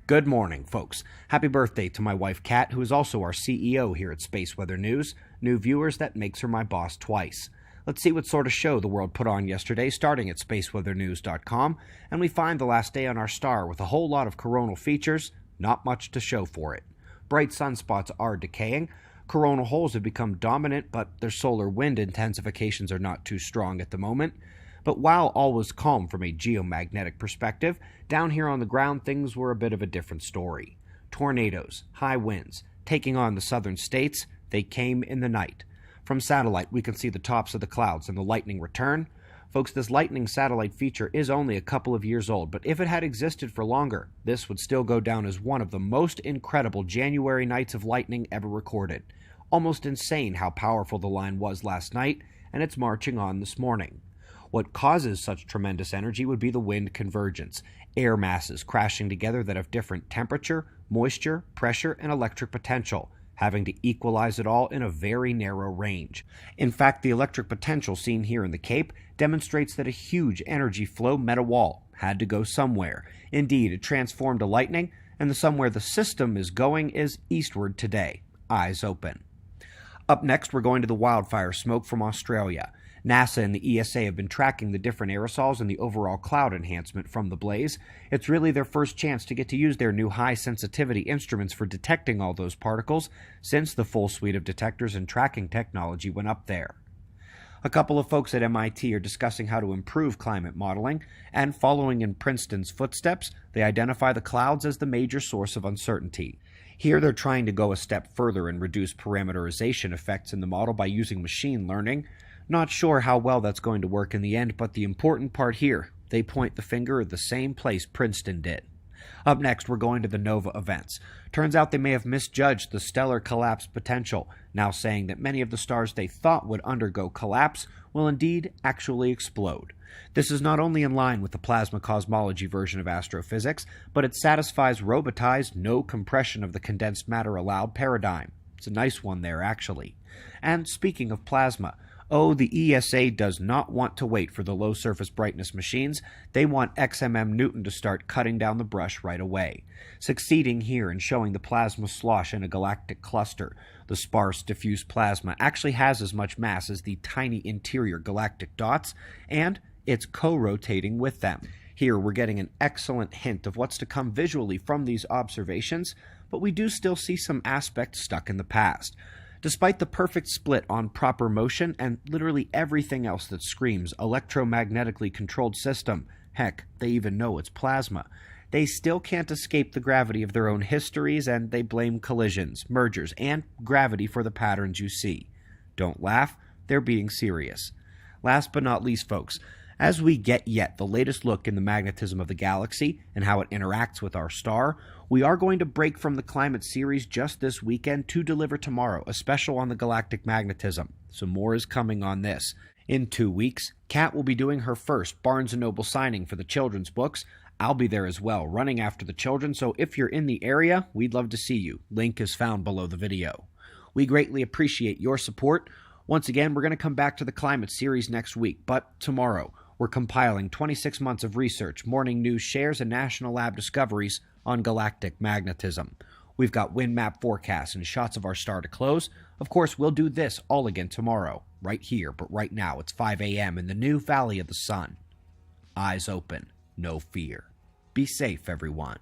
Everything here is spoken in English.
Good morning, folks. Happy birthday to my wife, Kat, who is also our CEO here at Space Weather News. New viewers, that makes her my boss twice. Let's see what sort of show the world put on yesterday, starting at spaceweathernews.com, and we find the last day on our star with a whole lot of coronal features, not much to show for it. Bright sunspots are decaying. Coronal holes have become dominant, but their solar wind intensifications are not too strong at the moment. But while all was calm from a geomagnetic perspective, down here on the ground things were a bit of a different story. Tornadoes, high winds, taking on the southern states, they came in the night. From satellite, we can see the tops of the clouds and the lightning return. Folks, this lightning satellite feature is only a couple of years old, but if it had existed for longer, this would still go down as one of the most incredible January nights of lightning ever recorded. Almost insane how powerful the line was last night, and it's marching on this morning. What causes such tremendous energy would be the wind convergence, air masses crashing together that have different temperature, moisture, pressure, and electric potential, having to equalize it all in a very narrow range. In fact, the electric potential seen here in the Cape demonstrates that a huge energy flow met a wall, had to go somewhere. Indeed, it transformed to lightning, and somewhere the system is going is eastward today. Eyes open. Up next, we're going to the wildfire smoke from Australia. NASA and the ESA have been tracking the different aerosols and the overall cloud enhancement from the blaze. It's really their first chance to get to use their new high-sensitivity instruments for detecting all those particles since the full suite of detectors and tracking technology went up there. A couple of folks at MIT are discussing how to improve climate modeling, and following in Princeton's footsteps, they identify the clouds as the major source of uncertainty. Here they're trying to go a step further and reduce parameterization effects in the model by using machine learning. Not sure how well that's going to work in the end, but the important part here, they point the finger at the same place Princeton did. Up next, we're going to the nova events. Turns out they may have misjudged the stellar collapse potential, now saying that many of the stars they thought would undergo collapse will indeed actually explode. This is not only in line with the plasma cosmology version of astrophysics, but it satisfies Robitaille's no compression of the condensed matter allowed paradigm. It's a nice one there, actually. And speaking of plasma, the ESA does not want to wait for the low surface brightness machines. They want XMM Newton to start cutting down the brush right away. Succeeding here in showing the plasma slosh in a galactic cluster, the sparse, diffuse plasma actually has as much mass as the tiny interior galactic dots, and it's co-rotating with them. Here we're getting an excellent hint of what's to come visually from these observations, but we do still see some aspects stuck in the past. Despite the perfect split on proper motion and literally everything else that screams electromagnetically controlled system, heck, they even know it's plasma, they still can't escape the gravity of their own histories, and they blame collisions, mergers, and gravity for the patterns you see. Don't laugh, they're being serious. Last but not least, folks, as we get yet the latest look in the magnetism of the galaxy and how it interacts with our star, we are going to break from the climate series just this weekend to deliver tomorrow a special on the galactic magnetism. So more is coming on this. In 2 weeks, Kat will be doing her first Barnes & Noble signing for the children's books. I'll be there as well, running after the children, so if you're in the area, we'd love to see you. Link is found below the video. We greatly appreciate your support. Once again, we're going to come back to the climate series next week, but tomorrow, we're compiling 26 months of research, morning news shares, and national lab discoveries on galactic magnetism. We've got wind map forecasts and shots of our star to close. Of course, we'll do this all again tomorrow, right here, but right now it's 5 a.m. in the new Valley of the Sun. Eyes open, no fear. Be safe, everyone.